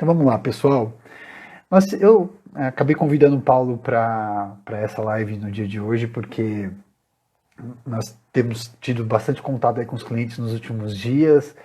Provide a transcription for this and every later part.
Então vamos lá, pessoal. Eu acabei convidando o Paulo para essa live no dia de hoje, porque nós temos tido bastante contato aí com os clientes nos últimos dias.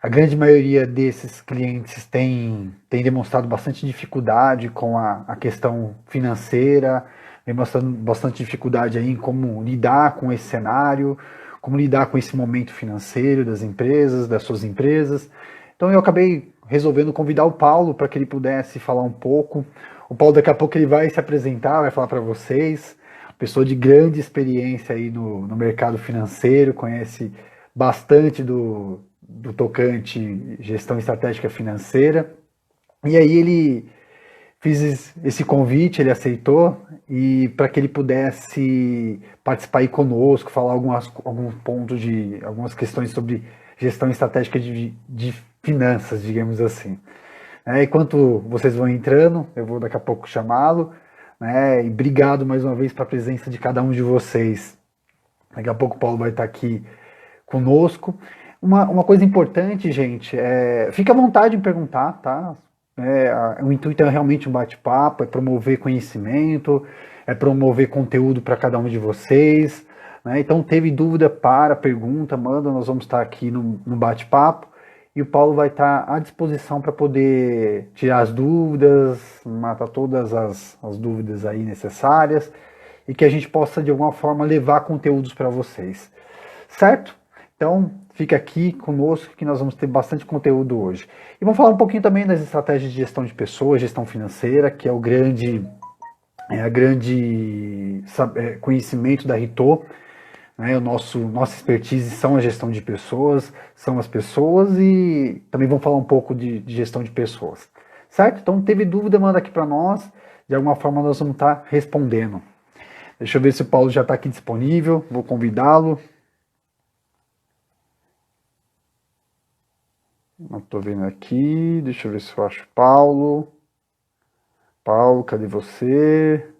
A grande maioria desses clientes tem demonstrado bastante dificuldade com a questão financeira, vem mostrando bastante dificuldade aí em como lidar com esse cenário, como lidar com esse momento financeiro das empresas, das suas empresas. Então eu acabei resolvendo convidar o Paulo para que ele pudesse falar um pouco. O Paulo daqui a pouco ele vai se apresentar, vai falar para vocês. Pessoa de grande experiência aí no mercado financeiro, conhece bastante do tocante gestão estratégica financeira. E aí ele fiz esse convite, ele aceitou, e para que ele pudesse participar aí conosco, falar alguns pontos algumas questões sobre gestão estratégica de finanças, digamos assim. Enquanto vocês vão entrando, eu vou daqui a pouco chamá-lo, né? E obrigado mais uma vez pela presença de cada um de vocês. Daqui a pouco o Paulo vai estar aqui conosco. Uma coisa importante, gente, fica à vontade em perguntar, tá? O intuito é realmente um bate-papo, é promover conhecimento, é promover conteúdo para cada um de vocês, né? Então, teve dúvida, pergunta, manda, nós vamos estar aqui no bate-papo e o Paulo vai estar à disposição para poder tirar as dúvidas, matar todas as dúvidas aí necessárias e que a gente possa, de alguma forma, levar conteúdos para vocês, certo? Então, fica aqui conosco que nós vamos ter bastante conteúdo hoje. E vamos falar um pouquinho também das estratégias de gestão de pessoas, gestão financeira, que é a grande conhecimento da Rito. Né? Nossa expertise são a gestão de pessoas, são as pessoas e também vamos falar um pouco de gestão de pessoas. Certo? Então, teve dúvida, manda aqui para nós. De alguma forma, nós vamos estar respondendo. Deixa eu ver se o Paulo já está aqui disponível. Vou convidá-lo. Não estou vendo aqui. Deixa eu ver se eu acho Paulo. Paulo, cadê você?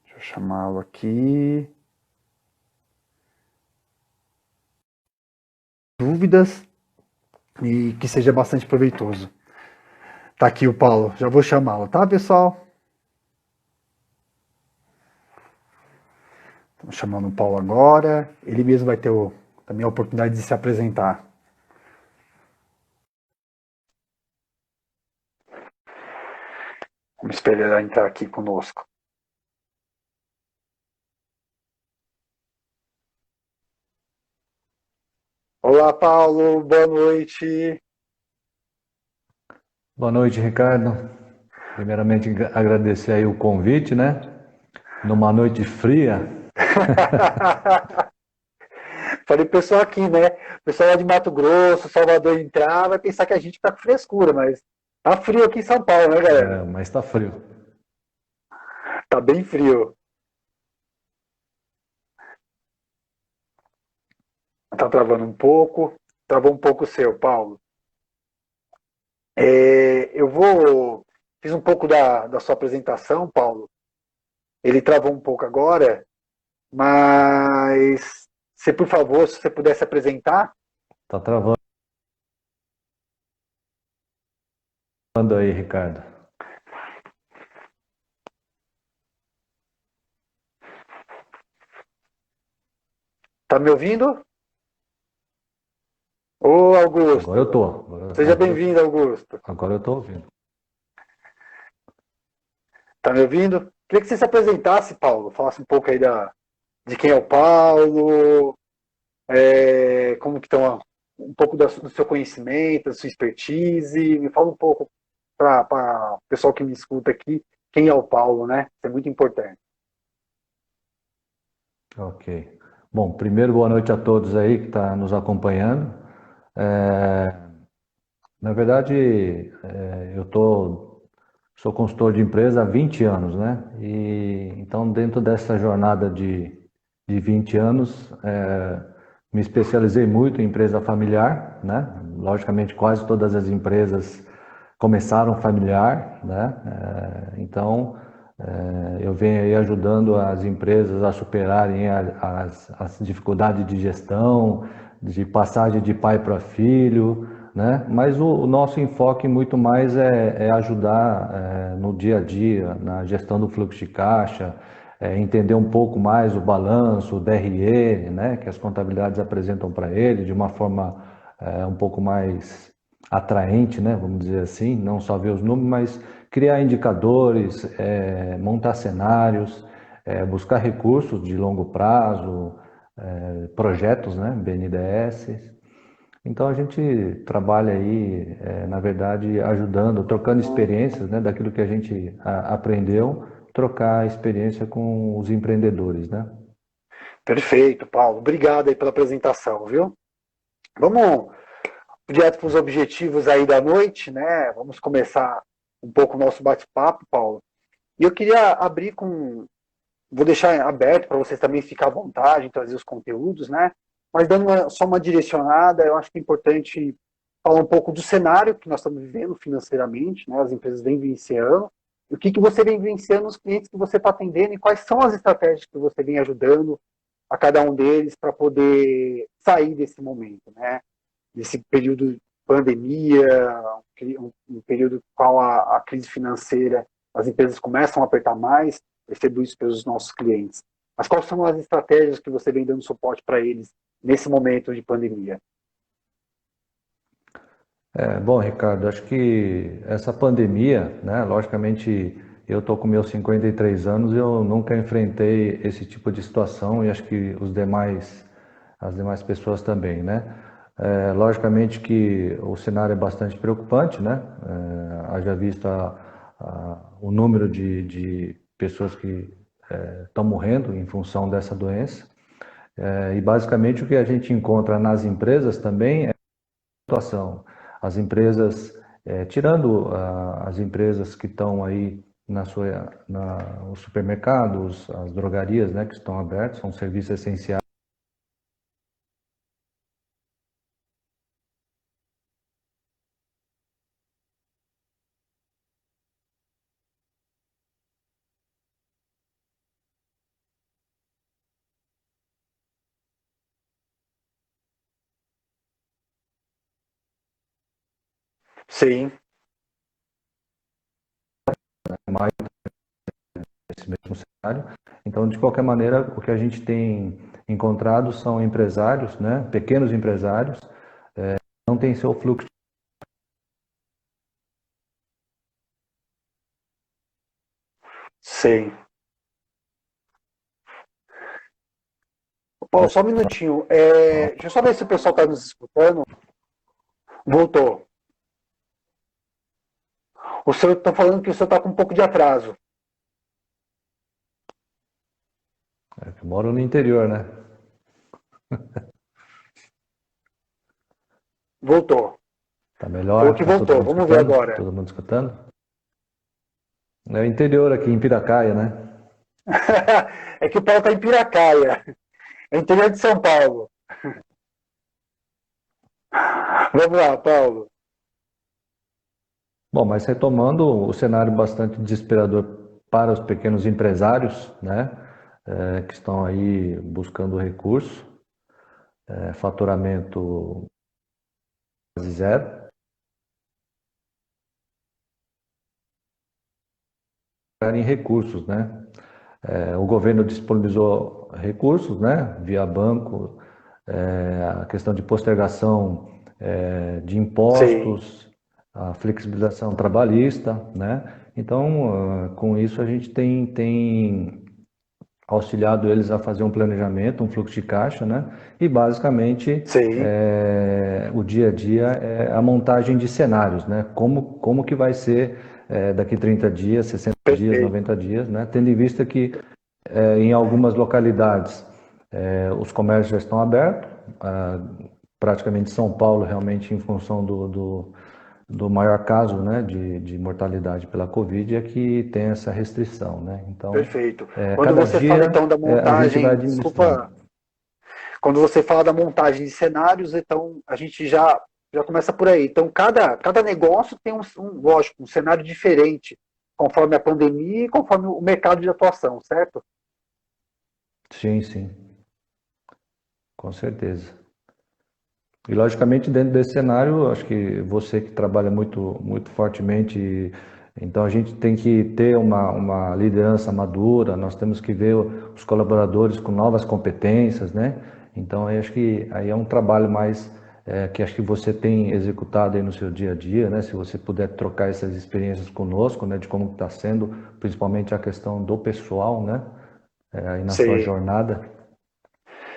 Deixa eu chamá-lo aqui. Dúvidas e que seja bastante proveitoso. Tá aqui o Paulo. Já vou chamá-lo, tá, pessoal? Estamos chamando o Paulo agora. Ele mesmo vai ter também a oportunidade de se apresentar. Vamos esperar ele entrar aqui conosco. Olá, Paulo. Boa noite. Boa noite, Ricardo. Primeiramente, agradecer aí o convite, né? Numa noite fria. Falei pro pessoal aqui, né? O pessoal lá de Mato Grosso, Salvador entrar, vai pensar que a gente tá com frescura, mas tá frio aqui em São Paulo, né, galera? Mas tá frio. Tá bem frio. Tá travando um pouco. Travou um pouco o seu, Paulo. Fiz um pouco da sua apresentação, Paulo. Ele travou um pouco agora, mas se por favor, se você pudesse apresentar. Tá travando aí, Ricardo. Tá me ouvindo? Ô, Augusto. Agora eu tô. Seja bem-vindo, Augusto. Agora eu tô ouvindo. Tá me ouvindo? Queria que você se apresentasse, Paulo. Falasse um pouco aí de quem é o Paulo, como que estão um pouco do seu conhecimento, da sua expertise. Me fala um pouco para o pessoal que me escuta aqui, quem é o Paulo, né? Isso é muito importante. Ok. Bom, primeiro, boa noite a todos aí que estão nos acompanhando. Na verdade, sou consultor de empresa há 20 anos, né? E então, dentro dessa jornada de 20 anos, me especializei muito em empresa familiar, né? Logicamente, quase todas as empresas começaram familiar, né? Então, Eu venho aí ajudando as empresas a superarem as dificuldades de gestão, de passagem de pai para filho, né? Mas o nosso enfoque muito mais é ajudar no dia a dia, na gestão do fluxo de caixa, entender um pouco mais o balanço, o DRE, né? Que as contabilidades apresentam para ele de uma forma um pouco mais atraente, né? Vamos dizer assim, não só ver os números, mas criar indicadores, montar cenários, buscar recursos de longo prazo, projetos, né, BNDES. Então a gente trabalha aí, na verdade, ajudando, trocando experiências, né, daquilo que a gente aprendeu, trocar experiência com os empreendedores, né? Perfeito, Paulo. Obrigado aí pela apresentação, viu? Vamos direto para os objetivos aí da noite, né? Vamos começar um pouco o nosso bate-papo, Paulo. E eu queria abrir com. Vou deixar aberto para vocês também ficar à vontade em trazer os conteúdos, né? Mas dando só uma direcionada, eu acho que é importante falar um pouco do cenário que nós estamos vivendo financeiramente, né? As empresas vêm vivenciando. E o que, que você vem vivenciando nos clientes que você está atendendo e quais são as estratégias que você vem ajudando a cada um deles para poder sair desse momento, né? Desse período de pandemia, um período no qual a crise financeira, as empresas começam a apertar mais, percebo isso pelos nossos clientes. Mas quais são as estratégias que você vem dando suporte para eles nesse momento de pandemia? Bom, Ricardo, acho que essa pandemia, né, logicamente eu estou com meus 53 anos e eu nunca enfrentei esse tipo de situação e acho que as demais pessoas também, né? Logicamente que o cenário é bastante preocupante, né? Haja visto o número de pessoas que estão morrendo em função dessa doença. E basicamente o que a gente encontra nas empresas também é a situação. As empresas, tirando as empresas que estão aí os supermercados, as drogarias, né, que estão abertos, são serviços essenciais. Sim, Mais nesse mesmo cenário. Então, de qualquer maneira, o que a gente tem encontrado são empresários, né, pequenos empresários, não tem seu fluxo. sim. Paulo, só um minutinho. Deixa eu só ver se o pessoal está nos escutando. Voltou. O senhor está falando que o senhor está com um pouco de atraso. Eu moro no interior, né? Voltou. Tá Falou melhor? que Tá todo voltou. mundo Vamos ver escutando? agora. Todo mundo escutando? É o interior aqui em Piracaia, né? É que o Paulo está em Piracaia, é interior de São Paulo. Vamos lá, Paulo. Bom, mas retomando o cenário bastante desesperador para os pequenos empresários, né, que estão aí buscando recurso, faturamento quase zero, em recursos, né? O governo disponibilizou recursos, né, via banco, a questão de postergação de Sim, impostos, a flexibilização trabalhista, né? Então, com isso a gente tem auxiliado eles a fazer um planejamento, um fluxo de caixa, né? E basicamente sim, o dia a dia é a montagem de cenários, né? Como que vai ser daqui 30 dias, 60 dias, perfeito. 90 dias, né? Tendo em vista que em algumas localidades os comércios já estão abertos, praticamente São Paulo realmente em função do maior caso, né, de mortalidade pela Covid é que tem essa restrição, né? Então, Perfeito. Quando cada você fala dia então da a gente vai montagem, administrando. desculpa, quando você fala da montagem de cenários, então a gente já começa por aí. Então cada negócio tem lógico, um cenário diferente conforme a pandemia e conforme o mercado de atuação, certo? Sim, sim, com certeza. E logicamente dentro desse cenário, acho que você que trabalha muito fortemente, então a gente tem que ter uma liderança madura, nós temos que ver os colaboradores com novas competências, né? Então eu acho que aí é um trabalho mais que acho que você tem executado aí no seu dia a dia, né? Se você puder trocar essas experiências conosco, né? De como está sendo, principalmente a questão do pessoal, né? Aí na sua Sim, jornada.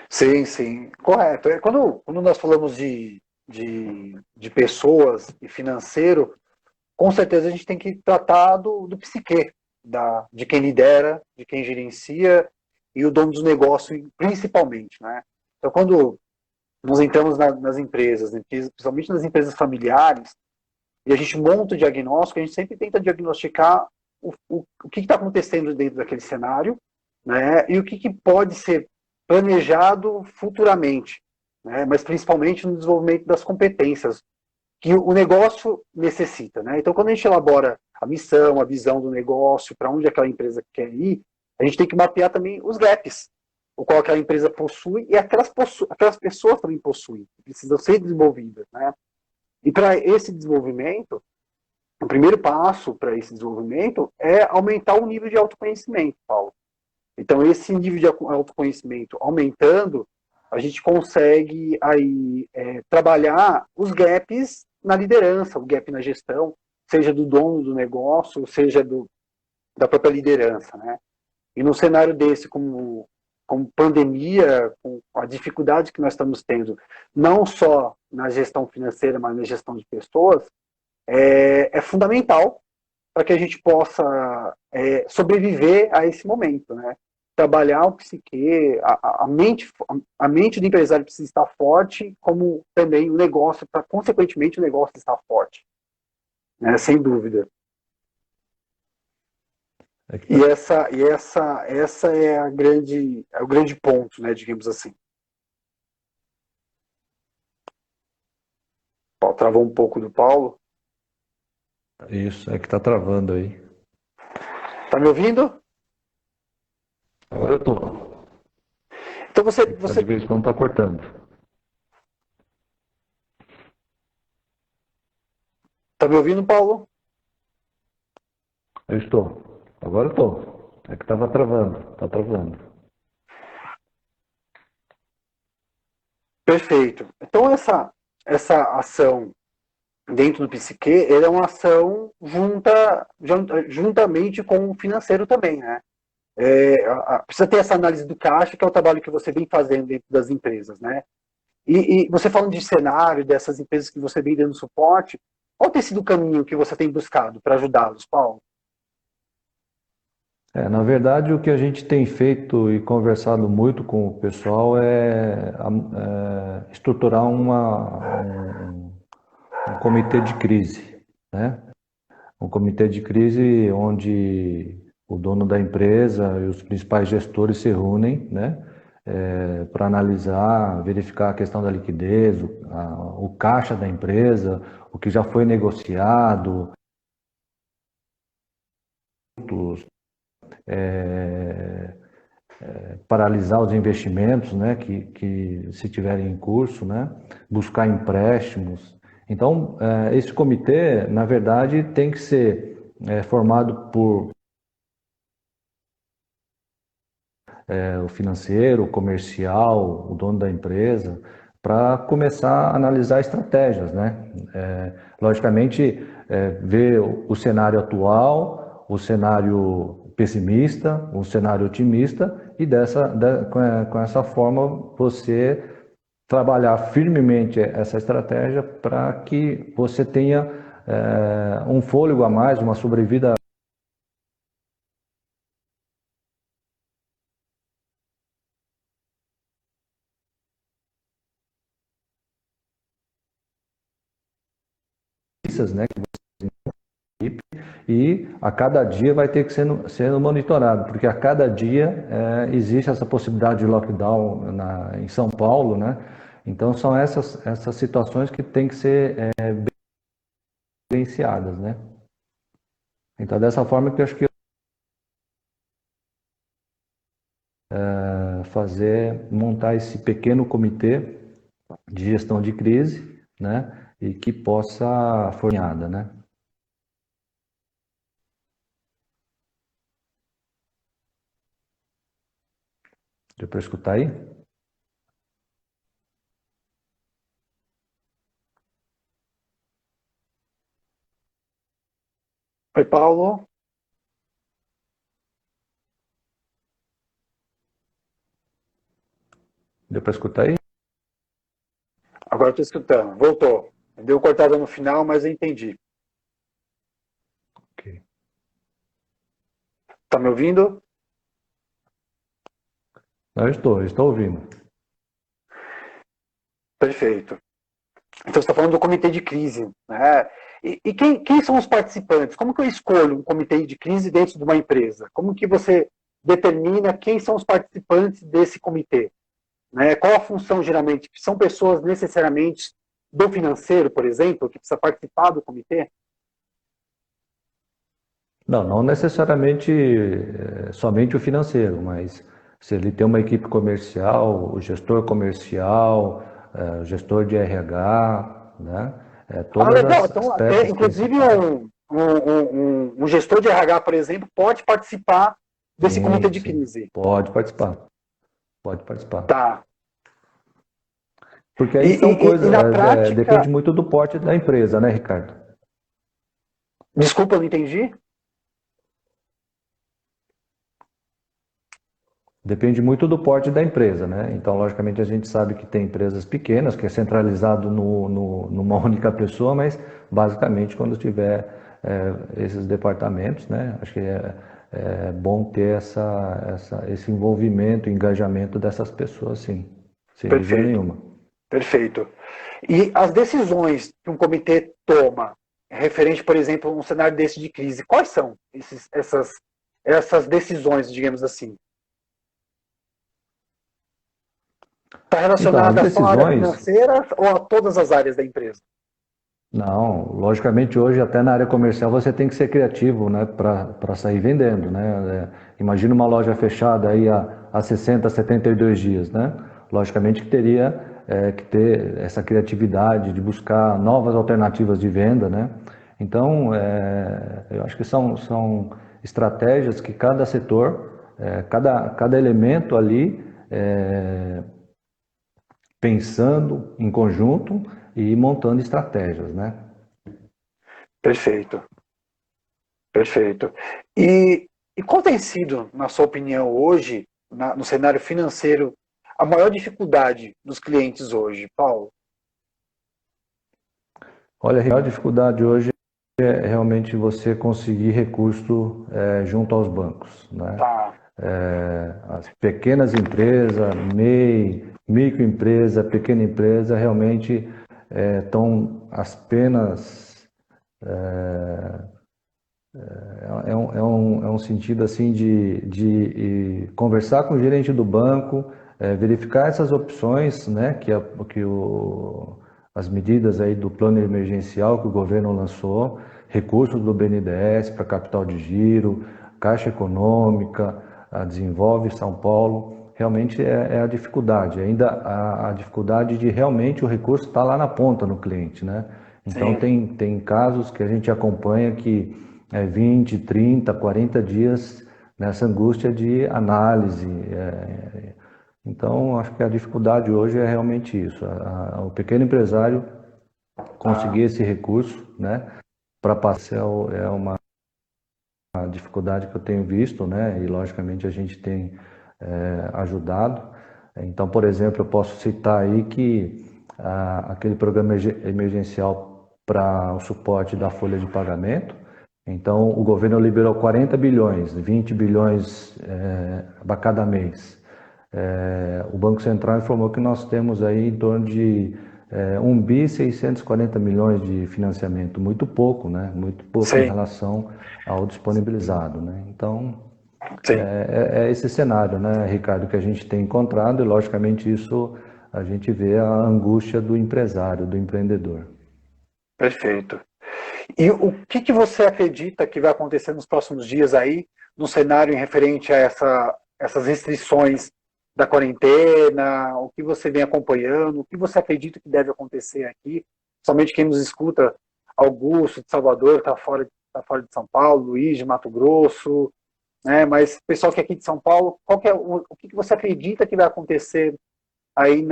sim, sim, correto. Quando nós falamos de pessoas e financeiro, com certeza a gente tem que tratar do psiquê, de quem lidera, de quem gerencia e o dono dos negócios, principalmente, né? Então, quando nós entramos nas empresas, né, principalmente nas empresas familiares, e a gente monta o diagnóstico, a gente sempre tenta diagnosticar o que está acontecendo dentro daquele cenário, né, e o que pode ser planejado futuramente, né, mas principalmente no desenvolvimento das competências que o negócio necessita. Né? Então, quando a gente elabora a missão, a visão do negócio, para onde aquela empresa quer ir, a gente tem que mapear também os gaps, o qual aquela empresa possui e aquelas pessoas também possuem, precisam ser desenvolvidas. Né? E para esse desenvolvimento, o primeiro passo para esse desenvolvimento é aumentar o nível de autoconhecimento, Paulo. Então, esse nível de autoconhecimento aumentando, a gente consegue aí trabalhar os gaps na liderança, o gap na gestão, seja do dono do negócio, seja da própria liderança, né? E num cenário desse, como pandemia, com a dificuldade que nós estamos tendo, não só na gestão financeira, mas na gestão de pessoas, é fundamental para que a gente possa sobreviver a esse momento, né? Trabalhar o psique, a mente do empresário precisa estar forte, como também o negócio, para consequentemente o negócio estar forte, né? Sem dúvida. É que E tá- essa é o grande ponto, né? Digamos assim. Ó, travou um pouco do Paulo. Isso, é que está travando aí. Tá me ouvindo? Agora eu tô. Então É que tá de vez em quando tá cortando. tá me ouvindo, Paulo? Eu estou. Agora eu tô. É que tava travando. Tá travando. Perfeito. Então essa ação dentro do psique, ele é uma ação juntamente com o financeiro também, né? Precisa ter essa análise do caixa, que é o trabalho que você vem fazendo dentro das empresas, né? E você falando de cenário, dessas empresas que você vem dando suporte, qual tem sido o caminho que você tem buscado para ajudá-los, Paulo? Na verdade, o que a gente tem feito e conversado muito com o pessoal estruturar um comitê de crise, né? Um comitê de crise onde o dono da empresa e os principais gestores se reúnem, né? Para analisar, verificar a questão da liquidez, o caixa da empresa, o que já foi negociado, paralisar os investimentos, né, que se tiverem em curso, né, buscar empréstimos. Então, esse comitê, na verdade, tem que ser formado por o financeiro, o comercial, o dono da empresa, para começar a analisar estratégias, né? Logicamente, ver o cenário atual, o cenário pessimista, o cenário otimista, e com essa forma você trabalhar firmemente essa estratégia para que você tenha um fôlego a mais, uma sobrevida né? E a cada dia vai ter que sendo monitorado, porque a cada dia existe essa possibilidade de lockdown em São Paulo, né? Então são essas situações que têm que ser vivenciadas, né? Então, dessa forma que eu acho que montar esse pequeno comitê de gestão de crise, né, e que possa forneada, né? Deu para escutar aí? Oi, Paulo. Deu para escutar aí? Agora estou escutando. Voltou. Deu cortada no final, mas eu entendi. Ok. Tá me ouvindo? Não, eu estou ouvindo. Perfeito. Então, você está falando do comitê de crise, né? E quem são os participantes? Como que eu escolho um comitê de crise dentro de uma empresa? Como que você determina quem são os participantes desse comitê? Né? Qual a função, geralmente? São pessoas necessariamente do financeiro, por exemplo, que precisa participar do comitê? Não, não necessariamente somente o financeiro, mas se ele tem uma equipe comercial, o gestor comercial, o gestor de RH, né? Ah, Todas legal. as Então, até, peças inclusive, principais. um gestor de RH, por exemplo, pode participar desse comitê Sim, de sim. crise. Pode participar, pode participar. Tá. Porque E, aí são e coisas, na depende prática, muito do porte da empresa, né, Ricardo? desculpa, eu não entendi. Depende muito do porte da empresa, né? Então, logicamente, a gente sabe que tem empresas pequenas, que é centralizado numa única pessoa, mas basicamente quando tiver esses departamentos, né? Acho que é bom ter esse envolvimento, engajamento dessas pessoas, sim, sem dúvida Perfeito, nenhuma. perfeito. E as decisões que um comitê toma, referente, por exemplo, a um cenário desse de crise, quais são essas decisões, digamos assim? Está Então, as relacionada só à área decisões, financeira ou a todas as áreas da empresa? não, logicamente hoje até na área comercial você tem que ser criativo, né, para sair vendendo, né? Imagina uma loja fechada aí há 60, 72 dias, né? Logicamente que teria que ter essa criatividade de buscar novas alternativas de venda, né? Então, eu acho que são estratégias que cada setor, cada elemento ali pensando em conjunto e montando estratégias, né? Perfeito, perfeito. E qual tem sido, na sua opinião, hoje, no cenário financeiro, a maior dificuldade dos clientes hoje, Paulo? Olha, a real dificuldade hoje é realmente você conseguir recurso junto aos bancos, né? Tá, As pequenas empresas, microempresa, pequena empresa, realmente estão as penas é um sentido assim de conversar com o gerente do banco, verificar essas opções, né, as medidas aí do plano emergencial que o governo lançou, recursos do BNDES para capital de giro, Caixa Econômica, a Desenvolve São Paulo, realmente é a dificuldade, ainda a dificuldade de realmente o recurso estar lá na ponta no cliente, né? Então sim, tem casos que a gente acompanha que 20, 30, 40 dias nessa angústia de análise. Então, acho que a dificuldade hoje é realmente isso, o pequeno empresário tá. conseguir esse recurso, né, para passar é uma dificuldade que eu tenho visto, né, e logicamente a gente tem ajudado. Então, por exemplo, eu posso citar aí que aquele programa emergencial para o suporte da folha de pagamento, então o governo liberou 40 bilhões, 20 bilhões a cada mês. O Banco Central informou que nós temos aí em torno de 1 bi 640 milhões de financiamento, muito pouco, né? Muito pouco em Sim, relação ao disponibilizado, né? Então, sim. é esse cenário, né, Ricardo, que a gente tem encontrado e, logicamente, isso a gente vê a angústia do empresário, do empreendedor. Perfeito. E o que você acredita que vai acontecer nos próximos dias aí, no cenário em referente a essas restrições da quarentena, o que você vem acompanhando, o que você acredita que deve acontecer aqui? Somente quem nos escuta, Augusto de Salvador, tá fora de São Paulo, Luiz de Mato Grosso, né? Mas o pessoal que é aqui de São Paulo, qual que é o que você acredita que vai acontecer aí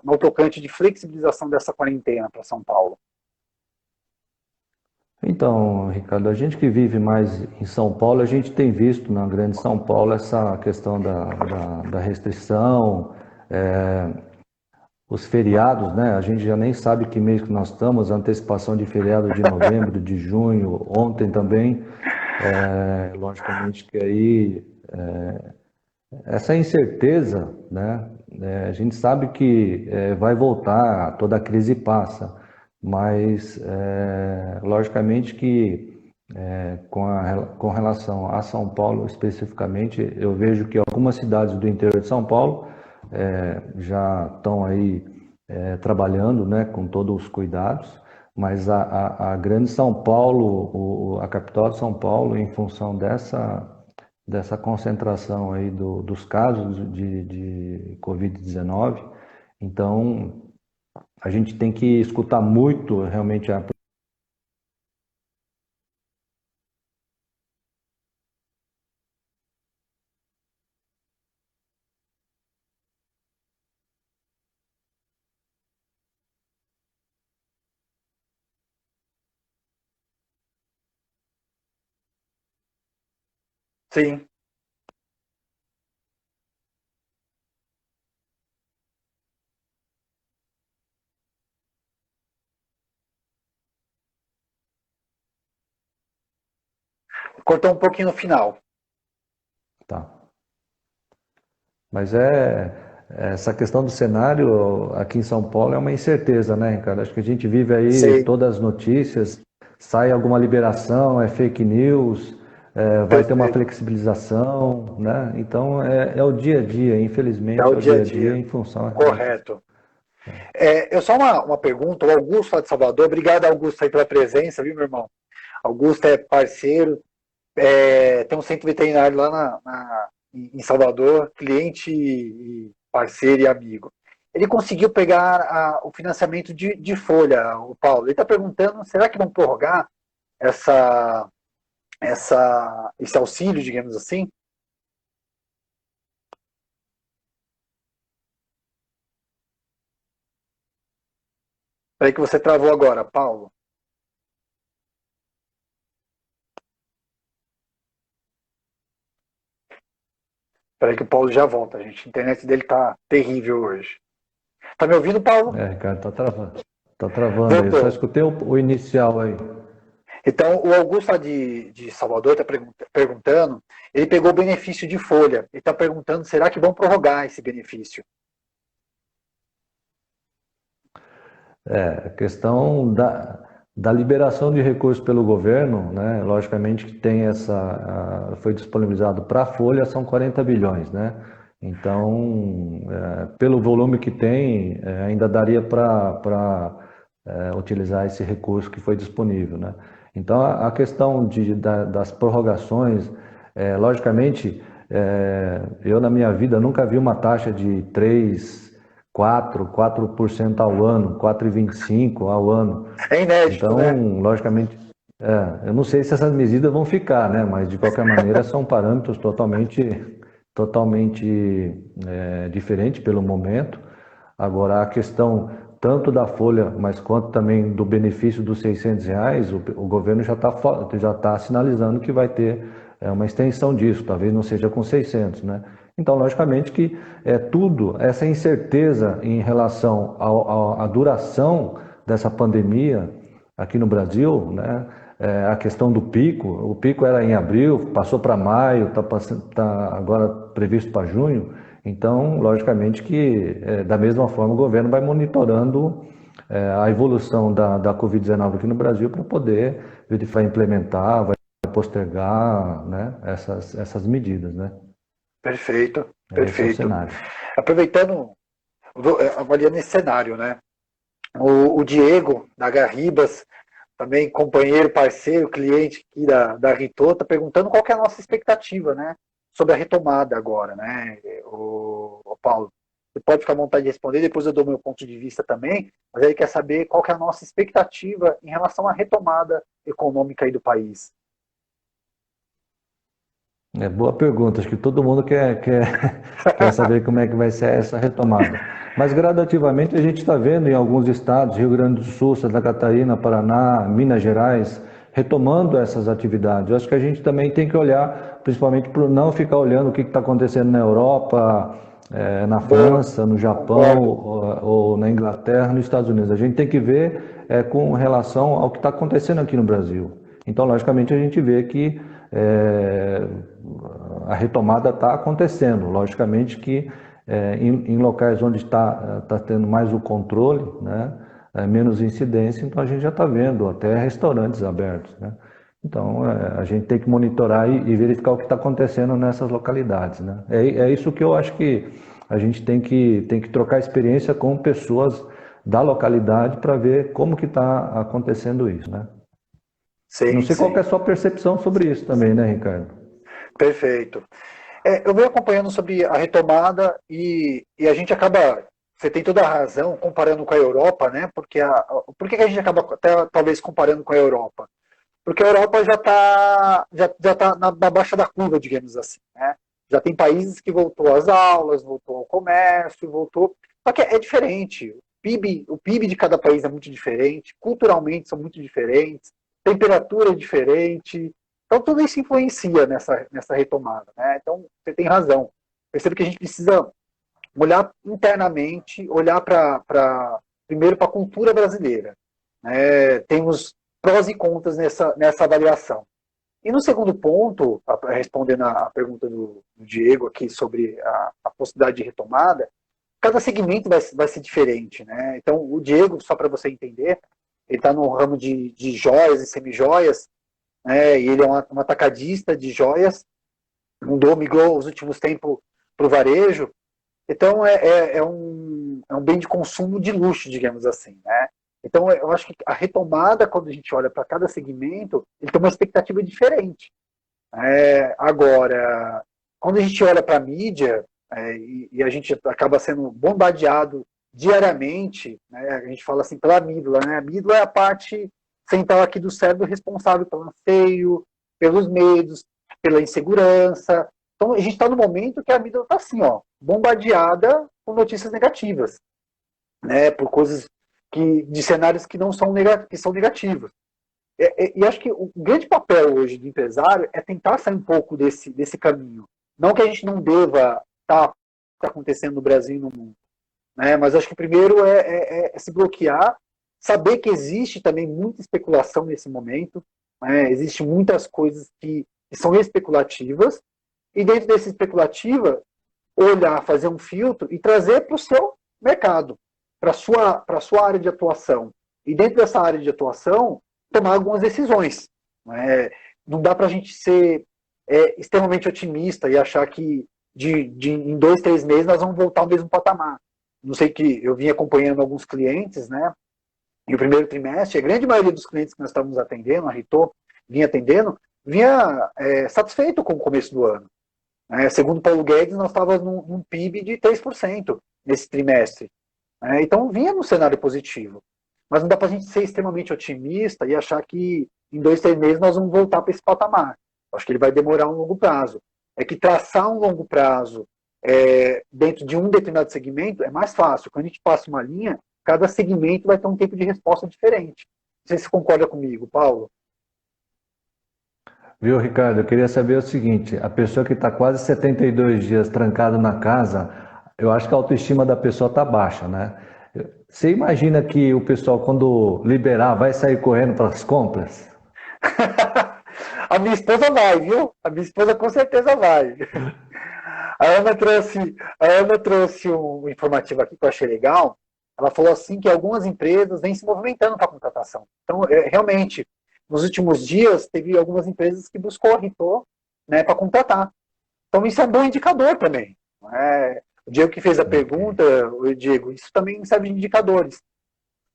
no tocante de flexibilização dessa quarentena para São Paulo? Então, Ricardo, a gente que vive mais em São Paulo, a gente tem visto na Grande São Paulo essa questão da restrição, é, os feriados, né? A gente já nem sabe que mês que nós estamos, antecipação de feriado de novembro, de junho, ontem também. Logicamente que aí essa incerteza, né? A gente sabe que vai voltar, toda a crise passa, mas logicamente que com relação a São Paulo especificamente, eu vejo que algumas cidades do interior de São Paulo já estão aí trabalhando, né, com todos os cuidados, mas a grande São Paulo, a capital de São Paulo, em função dessa concentração aí dos casos de Covid-19. Então, a gente tem que escutar muito realmente a. Sim. Cortou um pouquinho no final. Tá. Mas essa questão do cenário aqui em São Paulo é uma incerteza, né, Ricardo? Acho que a gente vive aí Sei. todas as notícias, sai alguma liberação, é fake news, vai ter uma Perfeito. flexibilização, né? Então é o dia a dia, É infelizmente o é o dia a dia a dia dia. em função realmente. Correto. Eu só uma pergunta, o Augusto lá de Salvador, obrigado Augusto aí pela presença, viu meu irmão? Augusto é parceiro, tem um centro veterinário lá em Salvador, cliente e parceiro e amigo. Ele conseguiu pegar o financiamento de folha, o Paulo. Ele está perguntando, será que vão prorrogar essa, esse auxílio, digamos assim? Peraí que você travou agora, Paulo. Peraí que o Paulo já volta, gente. A internet dele tá terrível hoje. Tá me ouvindo, Paulo? Ricardo, tá travando. Tá travando aí. Eu só Voltou. escutei o inicial aí. Então, o Augusto lá de Salvador está perguntando, ele pegou o benefício de folha. Ele está perguntando, será que vão prorrogar esse benefício? A questão da liberação de recursos pelo governo, né? Logicamente que tem foi disponibilizado para a Folha, são 40 bilhões, né? Então, pelo volume que tem, ainda daria para utilizar esse recurso que foi disponível, né? Então, a questão das prorrogações, logicamente, eu na minha vida nunca vi uma taxa de 4% ao ano, 4,25% ao ano. É inédito, né? Então, logicamente, eu não sei se essas medidas vão ficar, né? Mas de qualquer maneira são parâmetros totalmente diferentes pelo momento. Agora, a questão tanto da folha, mas quanto também do benefício dos R$ 600, o governo já tá sinalizando que vai ter uma extensão disso, talvez não seja com 600, né? Então, logicamente que tudo, essa incerteza em relação à duração dessa pandemia aqui no Brasil, né? A questão do pico, o pico era em abril, passou para maio, tá agora previsto para junho. Então, logicamente que, da mesma forma, o governo vai monitorando a evolução da Covid-19 aqui no Brasil para poder verificar, implementar, vai postergar, né, essas medidas, né? Perfeito, Esse é o perfeito. cenário. Aproveitando, avaliando esse cenário, né? O Diego, da Garribas, também companheiro, parceiro, cliente aqui da Rito, está perguntando qual que é a nossa expectativa, né, sobre a retomada agora, né, o Paulo. Você pode ficar à vontade de responder, depois eu dou meu ponto de vista também, mas ele quer saber qual que é a nossa expectativa em relação à retomada econômica aí do país. É boa pergunta, acho que todo mundo quer saber como é que vai ser essa retomada. Mas gradativamente a gente está vendo em alguns estados, Rio Grande do Sul, Santa Catarina, Paraná, Minas Gerais, retomando essas atividades. Eu acho que a gente também tem que olhar, principalmente para não ficar olhando o que está acontecendo na Europa, na Boa, França, no Japão, concordo. ou na Inglaterra, nos Estados Unidos. A gente tem que ver com relação ao que está acontecendo aqui no Brasil. Então, logicamente, a gente vê que é, a retomada está acontecendo. Logicamente que em locais onde está tendo mais o controle, né, menos incidência, então a gente já está vendo até restaurantes abertos, né? Então a gente tem que monitorar e verificar o que está acontecendo nessas localidades, né? É isso que eu acho que a gente tem que trocar experiência com pessoas da localidade para ver como que está acontecendo isso, né? Não Sim, sei qual que é a sim. sua percepção sobre isso também, né, Ricardo? Perfeito. Eu venho acompanhando sobre a retomada e a gente acaba, você tem toda a razão, comparando com a Europa, né? Porque por que a gente acaba até talvez comparando com a Europa? Porque a Europa já tá na baixa da curva, digamos assim, né? Já tem países que voltou às aulas, voltou ao comércio, voltou. Só que é diferente. O PIB de cada país é muito diferente, culturalmente são muito diferentes, temperatura é diferente. Então tudo isso influencia nessa retomada, né? Então você tem razão. Percebo que a gente precisa olhar internamente, olhar primeiro para a cultura brasileira, né? Temos prós e contras nessa avaliação. E no segundo ponto, respondendo a pergunta do Diego aqui sobre a possibilidade de retomada, cada segmento vai ser diferente, né? Então, o Diego, só para você entender, ele está no ramo de joias e semijoias, né? E ele é um atacadista de joias, migrou os últimos tempos para o varejo. Então, é um bem de consumo de luxo, digamos assim, né? Então, eu acho que a retomada, quando a gente olha para cada segmento, ele tem uma expectativa diferente. Agora, quando a gente olha para a mídia, e a gente acaba sendo bombardeado diariamente, né, a gente fala assim pela amígdala, né? A amígdala é a parte central aqui do cérebro responsável pelo anseio, pelos medos, pela insegurança. Então, a gente está no momento que a amígdala está assim, ó, bombardeada com notícias negativas, né, por coisas de cenários que não são que são negativos. E acho que o grande papel hoje do empresário é tentar sair um pouco desse caminho. Não que a gente não deva estar acontecendo no Brasil e no mundo, né? Mas acho que primeiro é se bloquear, saber que existe também muita especulação nesse momento, né? Existem muitas coisas que são especulativas, e dentro dessa especulativa, olhar, fazer um filtro e trazer para o seu mercado, para a sua área de atuação. E dentro dessa área de atuação, tomar algumas decisões. Né? Não dá para a gente ser extremamente otimista e achar que em 2, 3 meses nós vamos voltar ao mesmo patamar. Não sei que eu vim acompanhando alguns clientes, né? E o primeiro trimestre, a grande maioria dos clientes que nós estávamos atendendo, a Rito vinha atendendo, vinha satisfeito com o começo do ano. Segundo Paulo Guedes, nós estávamos num PIB de 3% nesse trimestre. Então vinha no cenário positivo. Mas não dá para a gente ser extremamente otimista e achar que em 2, 3 meses nós vamos voltar para esse patamar. Acho que ele vai demorar um longo prazo. É que traçar um longo prazo dentro de um determinado segmento é mais fácil. Quando a gente passa uma linha, cada segmento vai ter um tempo de resposta diferente. Não sei se você concorda comigo, Paulo. Viu, Ricardo? Eu queria saber o seguinte: a pessoa que está quase 72 dias trancada na casa, eu acho que a autoestima da pessoa está baixa, né? Você imagina que o pessoal, quando liberar, vai sair correndo para as compras? A minha esposa vai, viu? A minha esposa com certeza vai. A Ana trouxe um informativo aqui que eu achei legal. Ela falou assim que algumas empresas vêm se movimentando para a contratação. Então, realmente, nos últimos dias, teve algumas empresas que buscou a Rito, né, para contratar. Então, isso é um bom indicador também. O Diego que fez a Ok. pergunta, o Diego, isso também serve de indicadores.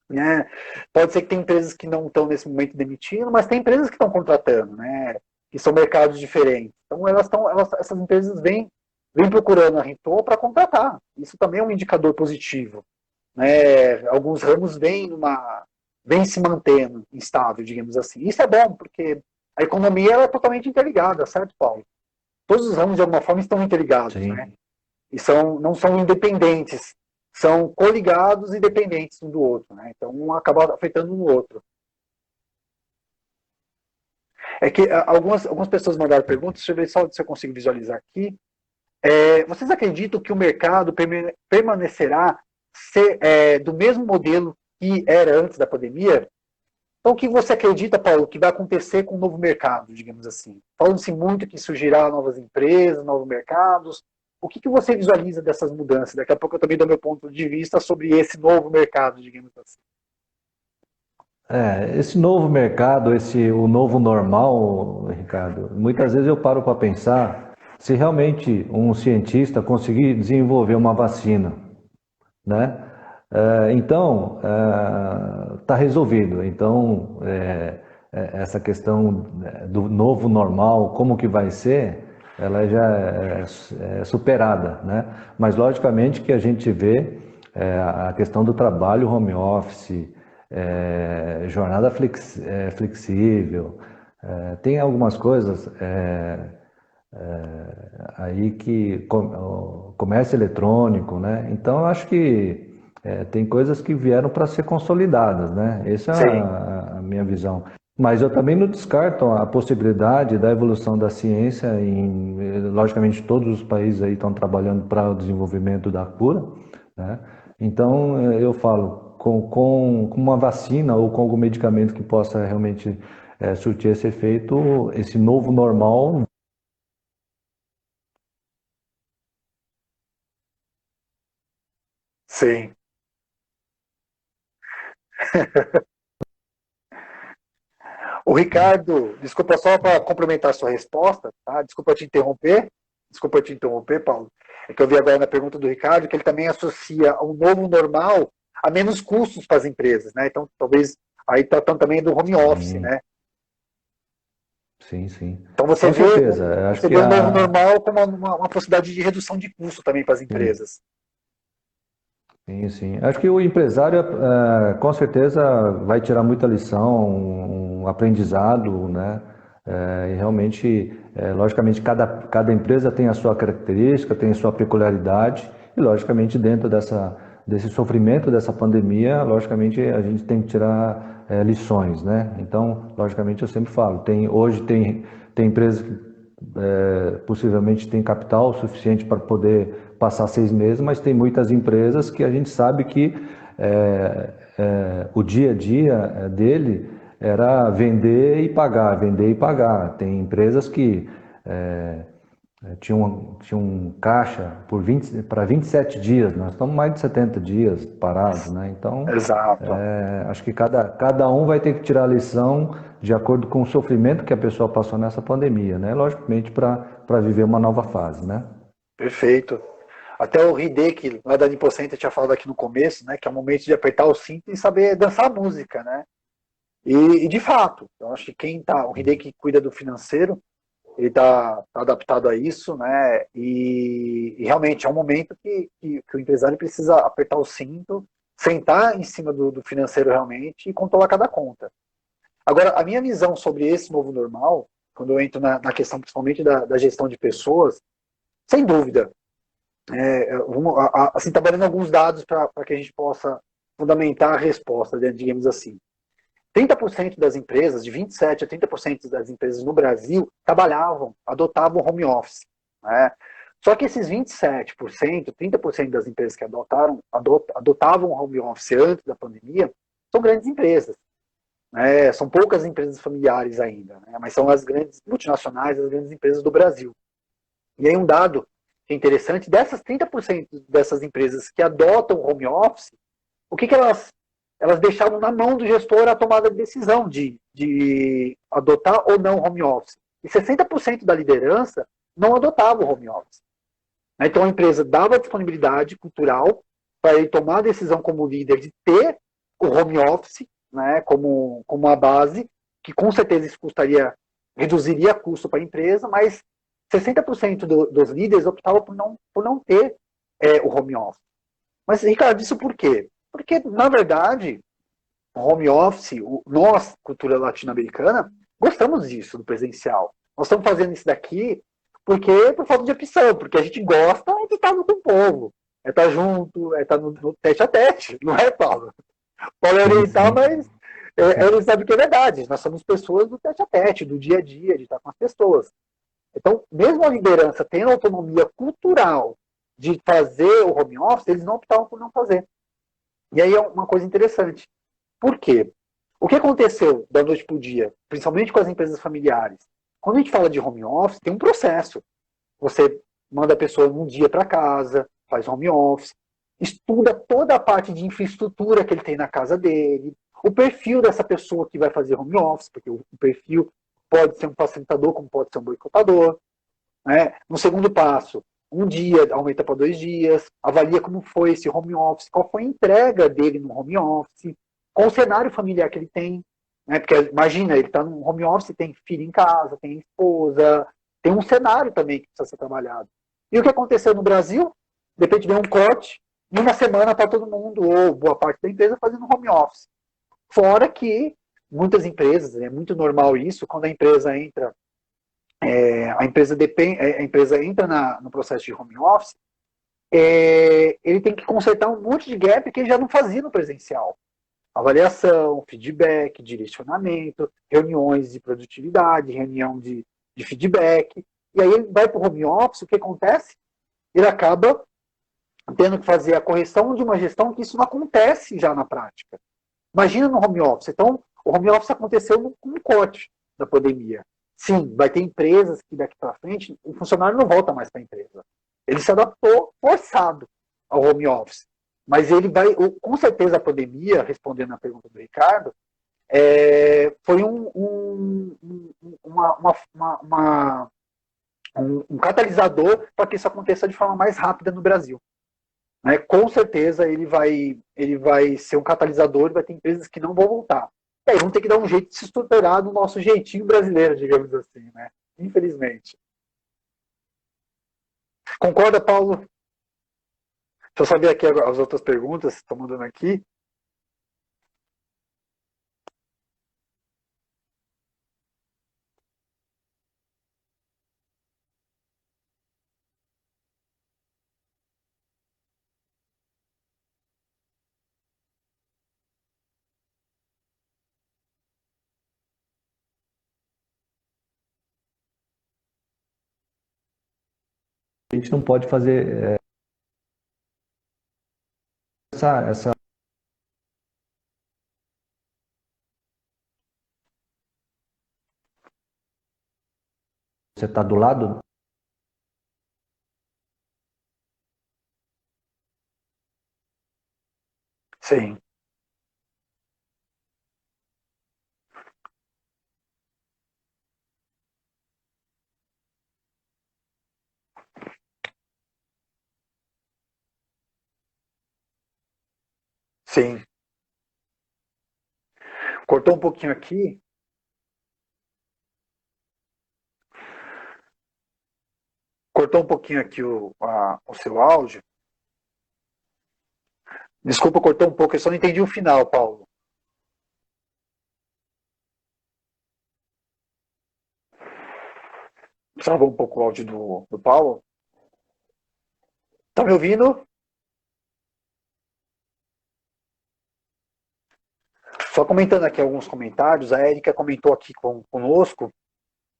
né? Pode ser que tem empresas que não estão nesse momento demitindo, mas tem empresas que estão contratando, né? Que são mercados diferentes. Então essas empresas vêm procurando a Rentor para contratar. Isso também é um indicador positivo, né? Alguns ramos vêm se mantendo instável, digamos assim. Isso é bom, porque a economia ela é totalmente interligada, certo, Paulo? Todos os ramos, de alguma forma, estão interligados, né? Sim. E não são independentes, são coligados e dependentes um do outro, né? Então, um acaba afetando um outro. É que algumas pessoas mandaram perguntas, deixa eu ver só se eu consigo visualizar aqui. Vocês acreditam que o mercado permanecerá do mesmo modelo que era antes da pandemia? Então, o que você acredita, Paulo, que vai acontecer com o novo mercado, digamos assim? Falando-se muito que surgirá novas empresas, novos mercados. O que você visualiza dessas mudanças? Daqui a pouco eu também dou meu ponto de vista sobre esse novo mercado, digamos assim. Esse novo mercado, o novo normal, Ricardo, muitas vezes eu paro para pensar se realmente um cientista conseguir desenvolver uma vacina, né? Então, está resolvido. Então, essa questão do novo normal, como que vai ser, ela já é superada, né? Mas, logicamente, que a gente vê a questão do trabalho home office, jornada flexível, tem algumas coisas aí que o comércio eletrônico, né? Então eu acho que tem coisas que vieram para ser consolidadas, né? Essa é Sim, a minha visão. Mas eu também não descarto a possibilidade da evolução da ciência logicamente, todos os países aí estão trabalhando para o desenvolvimento da cura, né? Então eu falo, com uma vacina ou com algum medicamento que possa realmente surtir esse efeito, esse novo normal. sim. O Ricardo, desculpa só para complementar a sua resposta, tá? Desculpa te interromper, Paulo. É que eu vi agora na pergunta do Ricardo que ele também associa o novo normal a menos custos para as empresas, né? Então, talvez aí tratando também do home office, Sim, né? sim, sim. Então Com certeza. Eu acho você que vê o novo normal como uma possibilidade de redução de custo também para as sim, empresas. sim, sim. Acho que o empresário, com certeza, vai tirar muita lição, um aprendizado, né? E realmente, logicamente, cada empresa tem a sua característica, tem a sua peculiaridade, e logicamente, dentro desse sofrimento dessa pandemia, logicamente, a gente tem que tirar lições, né? Então, logicamente, eu sempre falo, hoje tem empresas que possivelmente tem capital suficiente para poder passar 6 meses, mas tem muitas empresas que a gente sabe que o dia a dia dele era vender e pagar. Tem empresas que tinham caixa para 27 dias, nós estamos mais de 70 dias parados, né? Então, Exato. acho que cada um vai ter que tirar a lição de acordo com o sofrimento que a pessoa passou nessa pandemia, né? Logicamente, para viver uma nova fase, né? Perfeito. Até o Hideki, lá da Nipo Center, tinha falado aqui no começo, né? Que é o momento de apertar o cinto e saber dançar a música, né? E de fato, eu acho que o Hideki cuida do financeiro, ele tá adaptado a isso, né? E realmente é um momento que o empresário precisa apertar o cinto, sentar em cima do financeiro realmente e controlar cada conta. Agora, a minha visão sobre esse novo normal, quando eu entro na questão principalmente da gestão de pessoas, sem dúvida, assim, trabalhando alguns dados para que a gente possa fundamentar a resposta, né, digamos assim. 30% das empresas, de 27% a 30% das empresas no Brasil, adotavam home office. Né? Só que esses 27%, 30% das empresas que adotavam home office antes da pandemia, são grandes empresas. Né? São poucas empresas familiares ainda, né? Mas são as grandes multinacionais, as grandes empresas do Brasil. E aí um dado que é interessante, dessas 30% dessas empresas que adotam home office, o que elas deixavam na mão do gestor a tomada de decisão de adotar ou não home office. E 60% da liderança não adotava o home office. Então a empresa dava disponibilidade cultural para ele tomar a decisão como líder de ter o home office, né, como uma base, que com certeza isso reduziria custo para a empresa, mas 60% dos líderes optavam por não ter o home office. Mas, Ricardo, isso por quê? Porque, na verdade, o home office, nós, cultura latino-americana, gostamos disso, do presencial. Nós estamos fazendo isso daqui por falta de opção, porque a gente gosta de estar com o povo, é estar junto, é estar no tete a tete, não é, Paulo? Paulo é oriental, mas ele sabe que é verdade. Nós somos pessoas do tete a tete, do dia a dia, de estar com as pessoas. Então, mesmo a liderança tendo autonomia cultural de fazer o home office, eles não optavam por não fazer. E aí é uma coisa interessante. Por quê? O que aconteceu da noite para o dia, principalmente com as empresas familiares? Quando a gente fala de home office, tem um processo. Você manda a pessoa um dia para casa, faz home office, estuda toda a parte de infraestrutura que ele tem na casa dele, o perfil dessa pessoa que vai fazer home office, porque o perfil pode ser um facilitador, como pode ser um boicotador. Né? No segundo passo, um dia aumenta para 2 dias, avalia como foi esse home office, qual foi a entrega dele no home office, qual o cenário familiar que ele tem. Né? Porque imagina, ele está no home office, tem filho em casa, tem esposa, tem um cenário também que precisa ser trabalhado. E o que aconteceu no Brasil? De repente vem um corte, em uma semana está todo mundo, ou boa parte da empresa, fazendo home office. Fora que muitas empresas, é muito normal isso, quando a empresa entra, a empresa entra no processo de home office, ele tem que consertar um monte de gap que ele já não fazia no presencial. Avaliação, feedback, direcionamento, reuniões de produtividade, reunião de feedback. E aí ele vai para o home office, o que acontece? Ele acaba tendo que fazer a correção de uma gestão que isso não acontece já na prática. Imagina no home office. Então, o home office aconteceu com um corte da pandemia. Sim, vai ter empresas que daqui para frente o funcionário não volta mais para a empresa. Ele se adaptou forçado ao home office. Mas ele vai, com certeza a pandemia, respondendo a pergunta do Ricardo, foi um catalisador para que isso aconteça de forma mais rápida no Brasil. Né? Com certeza ele vai ser um catalisador, vai ter empresas que não vão voltar. E aí vão ter que dar um jeito de se estruturar no nosso jeitinho brasileiro, digamos assim, né? Infelizmente. Concorda, Paulo? Deixa eu saber aqui as outras perguntas que estão mandando aqui. A gente não pode fazer essa. Você está do lado? Sim. Sim. Cortou um pouquinho aqui. Cortou um pouquinho aqui o seu áudio. Desculpa, cortou um pouco, eu só não entendi o final, Paulo. Travou um pouco o áudio do Paulo. Tá me ouvindo? Só comentando aqui alguns comentários, a Érica comentou aqui conosco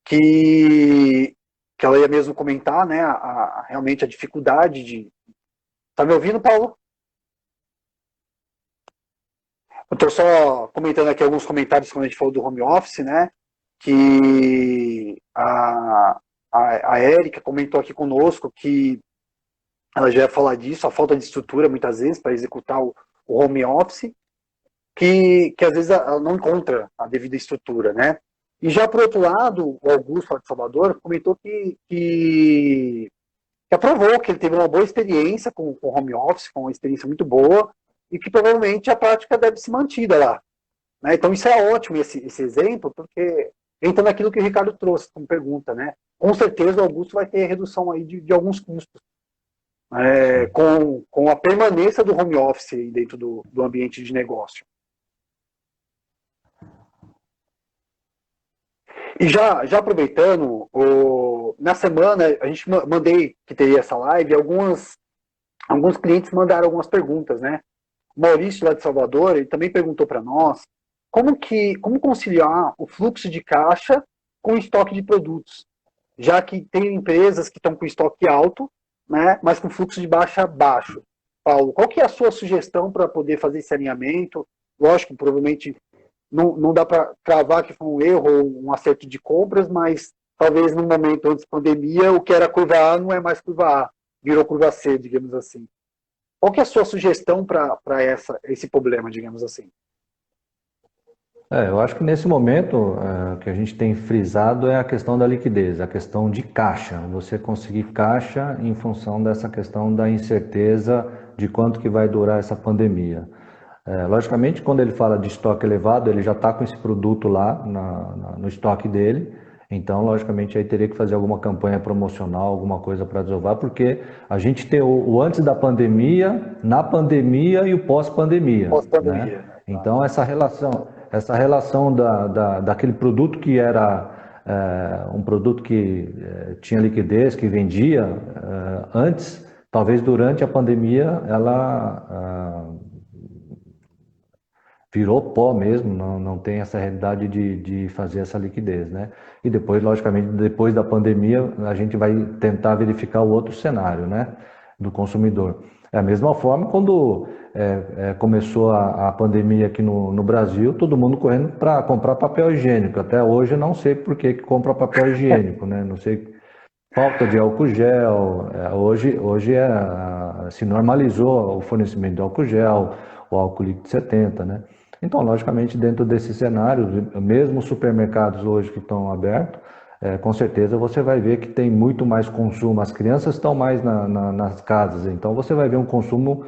que ela ia mesmo comentar, né, realmente a dificuldade de... Tá me ouvindo, Paulo? Eu estou só comentando aqui alguns comentários quando a gente falou do home office, né, que a Érica comentou aqui conosco que ela já ia falar disso, a falta de estrutura, muitas vezes, para executar o home office, que às vezes ela não encontra a devida estrutura, né? E já por outro lado, o Augusto, lá de Salvador, comentou que aprovou, que ele teve uma boa experiência com home office, com uma experiência muito boa, e que provavelmente a prática deve ser mantida lá. Né? Então isso é ótimo, esse exemplo, porque entra naquilo que o Ricardo trouxe como pergunta. Né? Com certeza o Augusto vai ter redução aí de alguns custos, com a permanência do home office dentro do ambiente de negócio. E já aproveitando, na semana a gente mandei que teria essa live, alguns clientes mandaram algumas perguntas, né? O Maurício, lá de Salvador, ele também perguntou para nós como conciliar o fluxo de caixa com o estoque de produtos, já que tem empresas que estão com estoque alto, né, mas com fluxo de baixa baixo. Paulo, qual que é a sua sugestão para poder fazer esse alinhamento? Lógico, provavelmente não dá para cravar que foi um erro ou um acerto de compras, mas talvez no momento antes da pandemia, o que era curva A não é mais curva A, virou curva C, digamos assim. Qual que é a sua sugestão para esse problema, digamos assim? Eu acho que nesse momento que a gente tem frisado é a questão da liquidez, a questão de caixa. Você conseguir caixa em função dessa questão da incerteza de quanto que vai durar essa pandemia. Logicamente, quando ele fala de estoque elevado, ele já está com esse produto lá no estoque dele. Então, logicamente, aí teria que fazer alguma campanha promocional, alguma coisa para desovar, porque a gente tem o antes da pandemia, na pandemia e o pós-pandemia, né? Pós-pandemia, né? Então, essa relação daquele produto que era um produto que tinha liquidez, que vendia antes, talvez durante a pandemia, ela virou pó mesmo, não tem essa realidade de fazer essa liquidez, né? E depois, logicamente, depois da pandemia, a gente vai tentar verificar o outro cenário, né, do consumidor. É a mesma forma quando começou a pandemia aqui no Brasil, todo mundo correndo para comprar papel higiênico. Até hoje eu não sei por que compra papel higiênico, né? Não sei, falta de álcool gel. Hoje se normalizou o fornecimento de álcool gel, o álcool líquido 70, né? Então, logicamente, dentro desse cenário, mesmo os supermercados hoje que estão abertos, com certeza você vai ver que tem muito mais consumo. As crianças estão mais nas casas, então você vai ver um consumo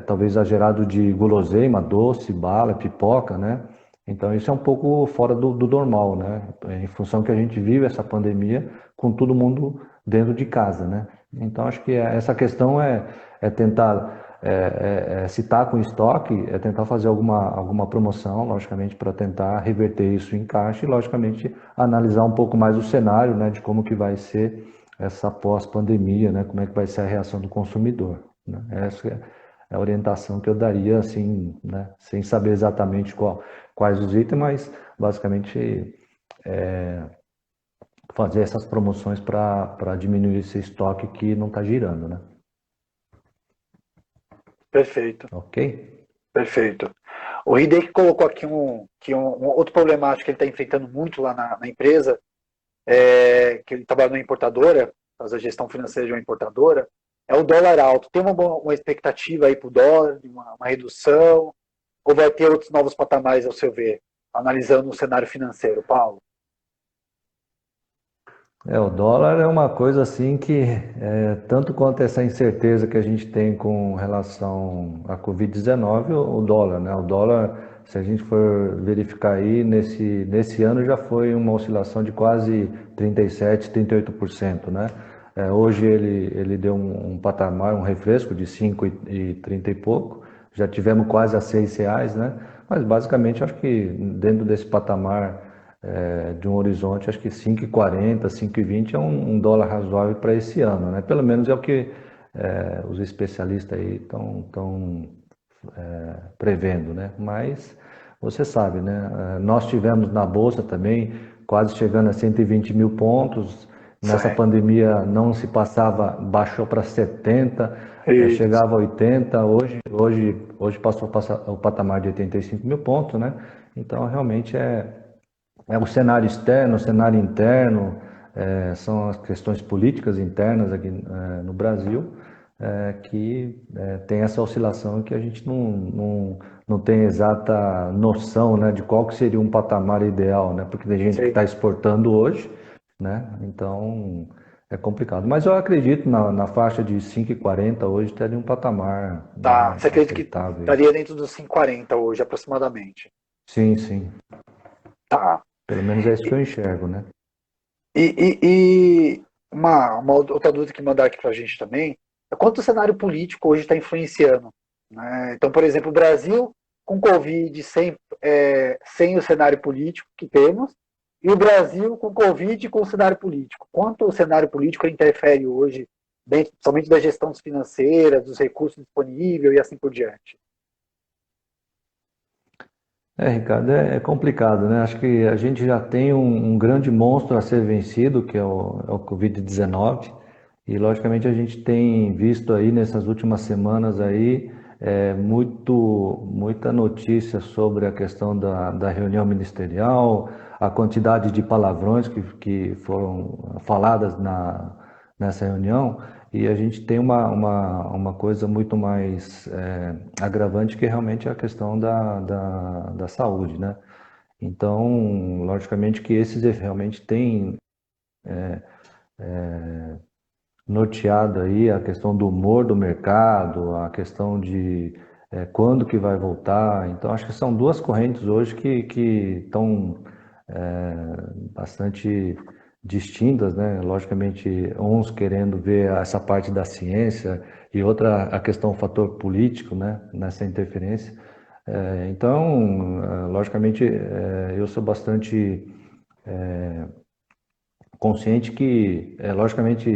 talvez exagerado de guloseima, doce, bala, pipoca, né? Então isso é um pouco fora do normal, né? Em função que a gente vive essa pandemia com todo mundo dentro de casa, né? Então acho que essa questão é tentar se está com estoque, é tentar fazer alguma promoção, logicamente, para tentar reverter isso em caixa e, logicamente, analisar um pouco mais o cenário, né, de como que vai ser essa pós-pandemia, né, como é que vai ser a reação do consumidor, né? Essa é a orientação que eu daria, assim, né, sem saber exatamente quais os itens, mas, basicamente, fazer essas promoções para diminuir esse estoque que não está girando, né? Perfeito. Ok? Perfeito. O Hideki colocou aqui um outro problemático que ele está enfrentando muito lá na empresa, que ele trabalha numa importadora, faz a gestão financeira de uma importadora, é o dólar alto. Tem uma expectativa aí para o dólar, de uma redução, ou vai ter outros novos patamares, ao seu ver, analisando o cenário financeiro, Paulo? O dólar é uma coisa assim que, tanto quanto essa incerteza que a gente tem com relação à Covid-19, o dólar, né? O dólar, se a gente for verificar aí, nesse ano já foi uma oscilação de quase 37%, 38%, né? Hoje ele deu um patamar, um refresco de 5,30 e pouco, já tivemos quase a R$ 6, né? Mas basicamente acho que dentro desse patamar de um horizonte, acho que 5,40, 5,20 é um dólar razoável para esse ano, né? Pelo menos é o que os especialistas aí estão prevendo, né? Mas você sabe, né? Nós tivemos na Bolsa também quase chegando a 120 mil pontos. Nessa pandemia não se passava, baixou para 70, chegava a 80, hoje passou o patamar de 85 mil pontos, né? Então realmente o cenário externo, o cenário interno, são as questões políticas internas aqui no Brasil, que tem essa oscilação que a gente não tem exata noção, né, de qual que seria um patamar ideal, né, porque tem gente que está exportando hoje, né, então é complicado. Mas eu acredito na faixa de 5,40 hoje estaria um patamar, Tá, né, você acredita que aceitável. estaria dentro dos 5,40 hoje, aproximadamente? Sim, sim. Tá. Pelo menos é isso que eu enxergo, né? E uma outra dúvida que mandaram aqui para a gente também é quanto o cenário político hoje está influenciando. Né? Então, por exemplo, o Brasil com Covid sem o cenário político que temos, e o Brasil com Covid com o cenário político. Quanto o cenário político interfere hoje, dentro, somente da gestão financeira, dos recursos disponíveis e assim por diante? Ricardo, é complicado, né? Acho que a gente já tem um grande monstro a ser vencido, que é o Covid-19, e logicamente a gente tem visto aí nessas últimas semanas aí muita notícia sobre a questão da reunião ministerial, a quantidade de palavrões que foram faladas nessa reunião, e a gente tem uma coisa muito mais agravante que realmente é a questão da saúde, né? Então, logicamente que esses realmente têm norteado aí a questão do humor do mercado, a questão de quando que vai voltar. Então, acho que são duas correntes hoje que estão bastante distintas, né? Logicamente, uns querendo ver essa parte da ciência e outra a questão fator político, né? Nessa interferência. Então, logicamente, eu sou bastante consciente que, logicamente,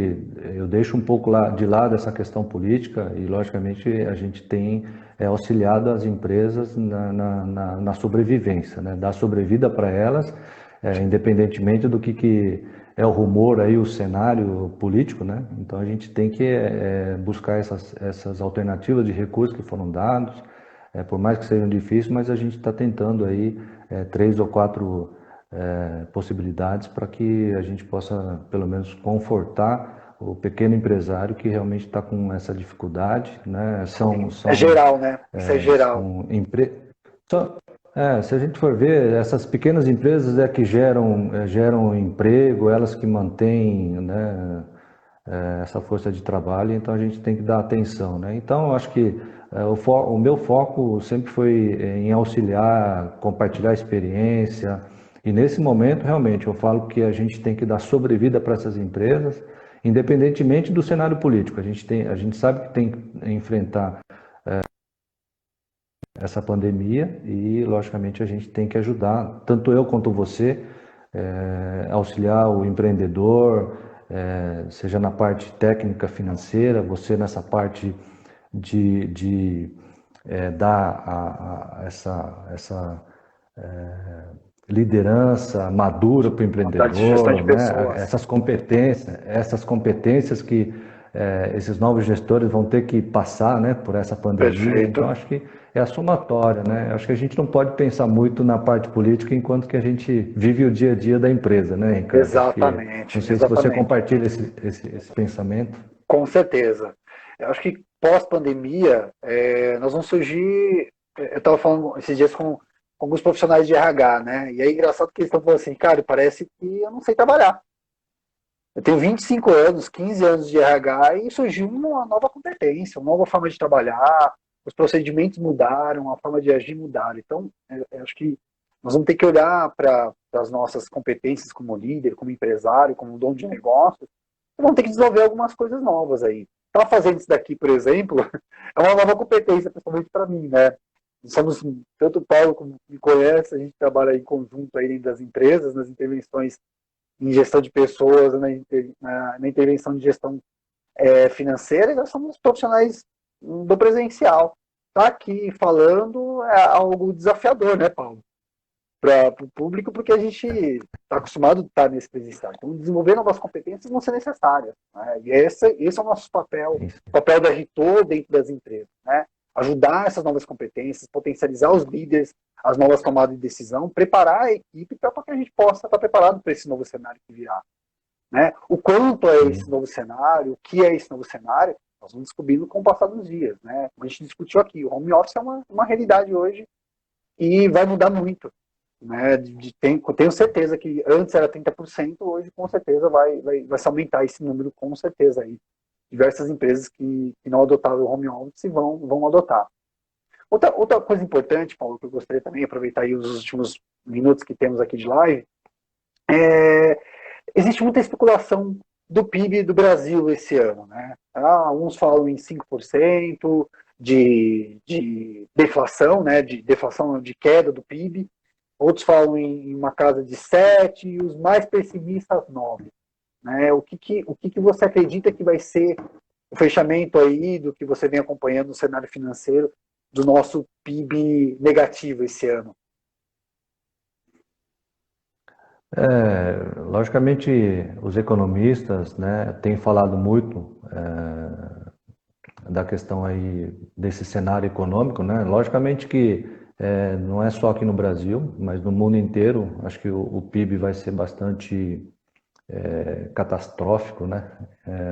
eu deixo um pouco de lado essa questão política e, logicamente, a gente tem auxiliado as empresas na sobrevivência, né? Dar sobrevida para elas, independentemente do que é o rumor aí, o cenário político, né? Então, a gente tem que buscar essas alternativas de recursos que foram dados, por mais que sejam difíceis, mas a gente está tentando aí 3 ou 4 possibilidades para que a gente possa, pelo menos, confortar o pequeno empresário que realmente está com essa dificuldade, né? É geral, né? Isso é geral. São se a gente for ver, essas pequenas empresas que geram emprego, elas que mantêm, né, essa força de trabalho, então a gente tem que dar atenção, né? Então, eu acho que o meu foco sempre foi em auxiliar, compartilhar experiência, e nesse momento, realmente, eu falo que a gente tem que dar sobrevida para essas empresas, independentemente do cenário político. A gente sabe que tem que enfrentar essa pandemia e, logicamente, a gente tem que ajudar, tanto eu quanto você, auxiliar o empreendedor, seja na parte técnica, financeira, você nessa parte de dar essa liderança madura para o De gestão de empreendedor, né? pessoas. Essas competências que esses novos gestores vão ter que passar, né, por essa pandemia. Então, Perfeito. acho que é a somatória, né? Acho que a gente não pode pensar muito na parte política enquanto que a gente vive o dia a dia da empresa, né, Ricardo? Acho que, não Exatamente, sei se você exatamente. compartilha esse pensamento. Com certeza. Eu acho que pós-pandemia, nós vamos surgir. Eu estava falando esses dias com alguns profissionais de RH, né? E é engraçado que eles estão falando assim, cara, parece que eu não sei trabalhar. Eu tenho 25 anos, 15 anos de RH e surgiu uma nova competência, uma nova forma de trabalhar, os procedimentos mudaram, a forma de agir mudaram. Então, eu acho que nós vamos ter que olhar para as nossas competências como líder, como empresário, como dono de negócio, e vamos ter que desenvolver algumas coisas novas aí. Estar fazendo isso daqui, por exemplo, é uma nova competência, principalmente para mim, né? Somos, tanto o Paulo como me conhece, a gente trabalha em conjunto aí dentro das empresas, nas intervenções em gestão de pessoas, na intervenção de gestão financeira, e nós somos profissionais do presencial. Estar aqui falando é algo desafiador, né, Paulo? Para o público, porque a gente está acostumado a estar nesse presencial. Então, desenvolver novas competências vão ser necessárias. Né? E esse é o nosso papel, o papel da Ritor dentro das empresas. Né? Ajudar essas novas competências, potencializar os líderes, as novas tomadas de decisão, preparar a equipe para que a gente possa estar preparado para esse novo cenário que virá. Né? O quanto é esse novo cenário, o que é esse novo cenário, nós vamos descobrindo com o passar dos dias. Né? Como a gente discutiu aqui, o home office é uma realidade hoje e vai mudar muito. né? Tenho certeza que antes era 30%, hoje com certeza vai se aumentar esse número, com certeza aí. Diversas empresas que não adotaram o home office vão adotar. Outra coisa importante, Paulo, que eu gostaria também de aproveitar aí os últimos minutos que temos aqui de live, existe muita especulação do PIB do Brasil esse ano, né? Uns falam em 5% de deflação, né? De deflação, de queda do PIB. Outros falam em uma casa de 7% e os mais pessimistas 9%. Né? O que você acredita que vai ser o fechamento aí do que você vem acompanhando no cenário financeiro do nosso PIB negativo esse ano? Logicamente, os economistas, né, têm falado muito da questão aí desse cenário econômico, né? Logicamente que não é só aqui no Brasil, mas no mundo inteiro, acho que o PIB vai ser bastante catastrófico, né?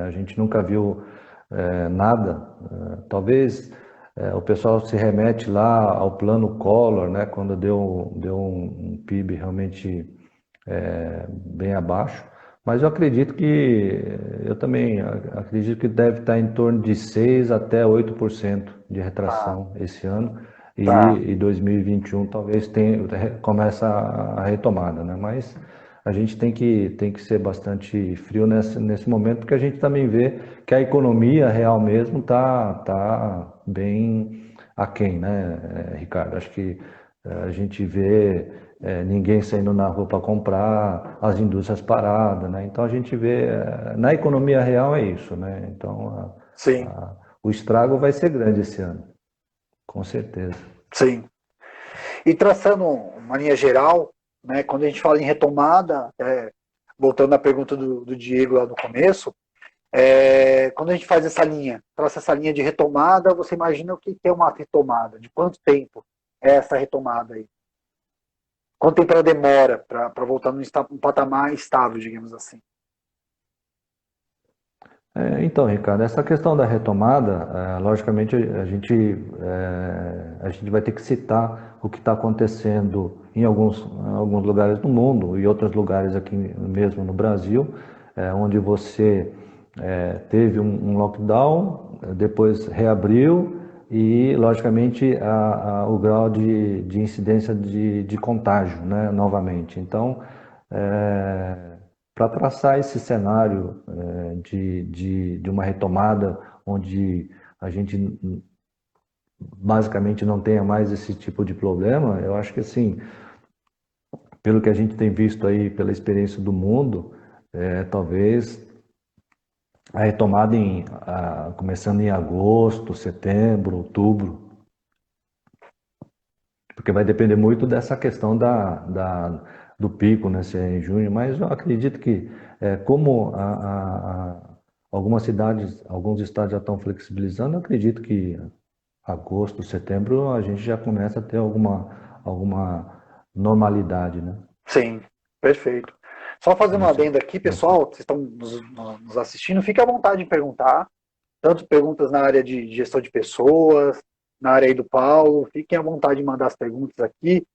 A gente nunca viu nada. Talvez o pessoal se remete lá ao plano Collor, né? Quando deu um PIB realmente bem abaixo. Mas eu também acredito que deve estar em torno de 6 até 8% de Tá, retração esse ano. tá. E 2021 talvez comece a retomada, né? Mas a gente tem que ser bastante frio nesse momento, porque a gente também vê que a economia real mesmo tá bem aquém, né, Ricardo? Acho que a gente vê ninguém saindo na rua para comprar, as indústrias paradas, né? Então a gente vê, na economia real é isso, né? Então Sim, o estrago vai ser grande esse ano, com certeza. sim. E traçando uma linha geral, né, quando a gente fala em retomada, voltando à pergunta do Diego lá no começo, quando a gente faz essa linha, traça essa linha de retomada, você imagina o que é uma retomada? De quanto tempo é essa retomada aí? Quanto tempo ela demora para voltar num patamar estável, digamos assim? Então, Ricardo, essa questão da retomada, logicamente a gente vai ter que citar o que está acontecendo em alguns lugares do mundo e outros lugares aqui mesmo no Brasil, onde você teve um lockdown, depois reabriu e, logicamente, o grau de incidência de contágio, né, novamente. Então, para traçar esse cenário de uma retomada onde a gente basicamente não tenha mais esse tipo de problema, eu acho que assim, pelo que a gente tem visto aí, pela experiência do mundo, talvez a retomada começando em agosto, setembro, outubro, porque vai depender muito dessa questão do pico, né, se é em junho, mas eu acredito que como algumas cidades, alguns estados já estão flexibilizando, eu acredito que agosto, setembro, a gente já começa a ter alguma normalidade, né? Sim, perfeito. Só fazendo Não um sei, adendo aqui, não sei. pessoal, que vocês estão nos assistindo, fique à vontade em perguntar, tanto perguntas na área de gestão de pessoas, na área aí do Paulo, fiquem à vontade de mandar as perguntas aqui.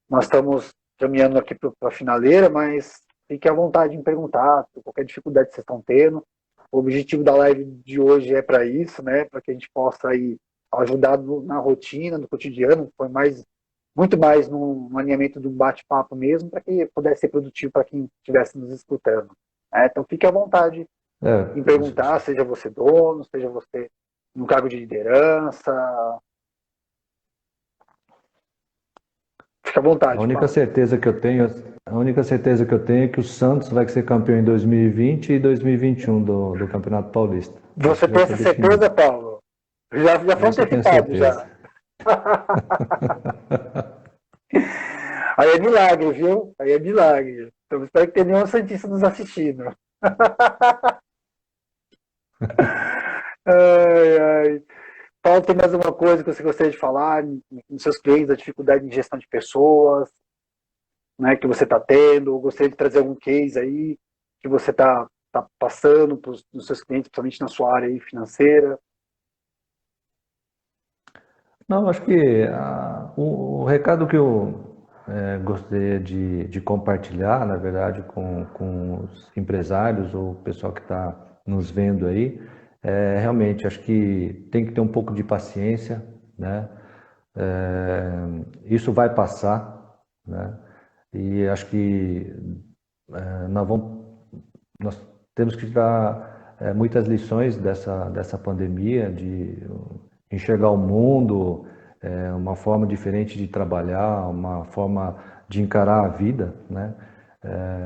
Nós estamos caminhando aqui para a finaleira, mas fiquem à vontade em perguntar qualquer dificuldade que vocês estão tendo. O objetivo da live de hoje é para isso, né? Para que a gente possa aí ajudar na rotina, no cotidiano, foi muito mais no alinhamento de um bate-papo mesmo, para que pudesse ser produtivo para quem estivesse nos escutando. Então fique à vontade É, em perguntar, seja você dono, seja você no cargo de liderança. Fique à a vontade, única Paulo. certeza que eu tenho, a única certeza que eu tenho é que o Santos vai ser campeão em 2020 e 2021 do Campeonato Paulista. Acho Você que já tem está essa certeza, definido. Paulo? Já foi Isso eu tenho antecipado certeza. já. Aí é milagre, viu? Aí é milagre. Então espero que tenha nenhum Santista nos assistindo. Ai, ai. Paulo, tem mais alguma coisa que você gostaria de falar nos seus clientes, a dificuldade em gestão de pessoas, né, que você está tendo? Ou gostaria de trazer algum case aí que você tá passando para os seus clientes, principalmente na sua área aí financeira? Não, acho que o recado gostaria de compartilhar, na verdade, com os empresários ou o pessoal que está nos vendo aí, realmente acho que tem que ter um pouco de paciência, né? Isso vai passar, né? E acho que nós temos que tirar muitas lições dessa pandemia, de enxergar o mundo, uma forma diferente de trabalhar, uma forma de encarar a vida, né?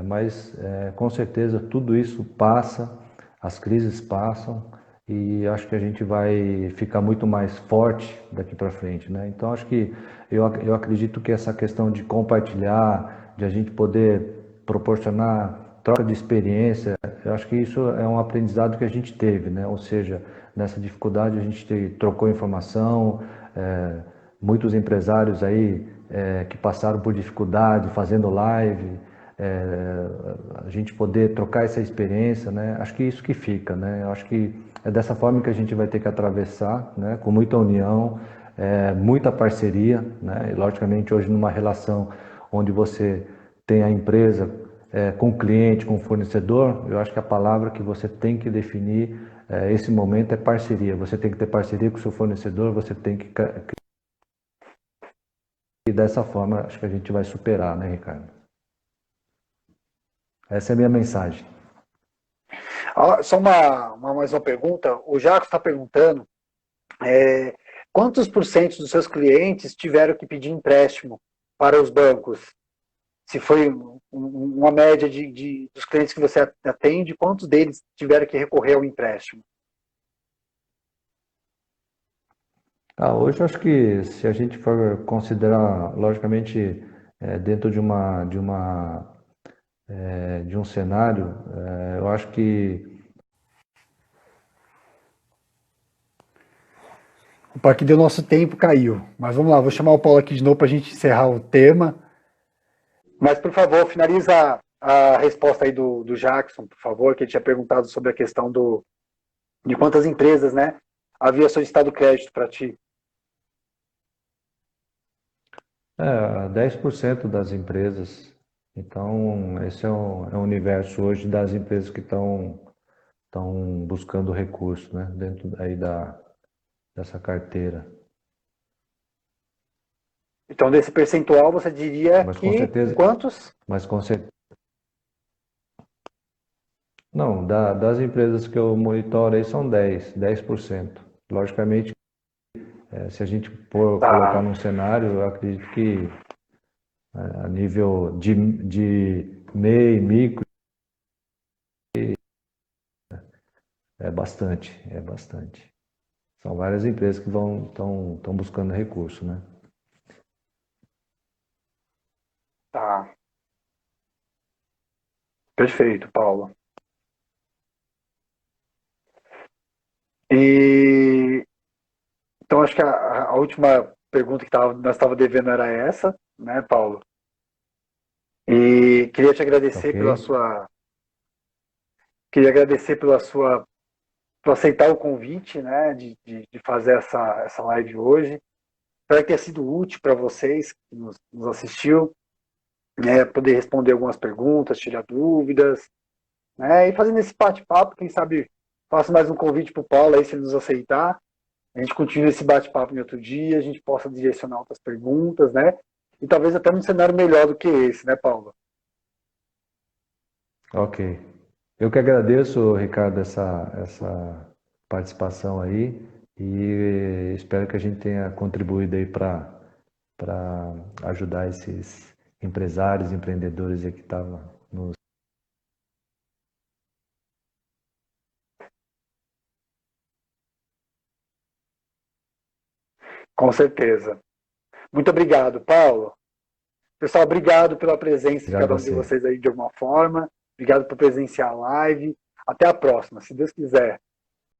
Mas com certeza tudo isso passa, as crises passam e acho que a gente vai ficar muito mais forte daqui para frente, né? Então acho que eu acredito que essa questão de compartilhar, de a gente poder proporcionar troca de experiência, eu acho que isso é um aprendizado que a gente teve, né? Ou seja, nessa dificuldade a gente trocou informação, muitos empresários aí que passaram por dificuldade fazendo live, a gente poder trocar essa experiência, né? Acho que isso que fica, né? Eu acho que é dessa forma que a gente vai ter que atravessar, né? Com muita união, muita parceria, né? E logicamente hoje numa relação onde você tem a empresa com o cliente, com o fornecedor, eu acho que a palavra que você tem que definir esse momento é parceria. Você tem que ter parceria com o seu fornecedor, você tem que e dessa forma acho que a gente vai superar, né, Ricardo? Essa é a minha mensagem. Só mais uma pergunta. O Jacques está perguntando quantos por cento dos seus clientes tiveram que pedir empréstimo para os bancos? Se foi uma média dos clientes que você atende, quantos deles tiveram que recorrer ao empréstimo? Hoje eu acho que se a gente for considerar, logicamente, dentro de um cenário, eu acho que Opa, aqui deu nosso tempo, caiu. Mas vamos lá, vou chamar o Paulo aqui de novo para a gente encerrar o tema. Mas, por favor, finaliza a resposta aí do Jackson, por favor, que ele tinha perguntado sobre a questão de quantas empresas, né, havia solicitado crédito para ti. 10% das empresas. Então, esse é o universo hoje das empresas que estão buscando recurso, né, dentro aí dessa carteira. Então, desse percentual, você diria Mas com que certeza, quantos? mas com certeza, não, das empresas que eu monitoro aí são 10%. Logicamente, se a gente for colocar Tá. num cenário, eu acredito que a nível de MEI, micro, é bastante. São várias empresas que estão buscando recurso, né? Tá. Perfeito, Paulo. E então acho que a última pergunta que nós estava devendo era essa, né, Paulo? E queria te agradecer Ok? por aceitar o convite, né, de fazer essa live hoje. Espero que tenha sido útil para vocês que nos assistiu, né, poder responder algumas perguntas, tirar dúvidas, né, e fazendo esse bate-papo, quem sabe faço mais um convite para o Paulo aí, se ele nos aceitar. A gente continua esse bate-papo em outro dia, a gente possa direcionar outras perguntas, né? E talvez até num cenário melhor do que esse, né, Paulo? Ok. Eu que agradeço, Ricardo, essa participação aí e espero que a gente tenha contribuído aí para ajudar esses empresários, empreendedores aí que estavam nos. Com certeza. Muito obrigado, Paulo. Pessoal, obrigado pela presença de Obrigado cada a um de você. vocês aí de alguma forma. Obrigado por presenciar a live. Até a próxima, se Deus quiser.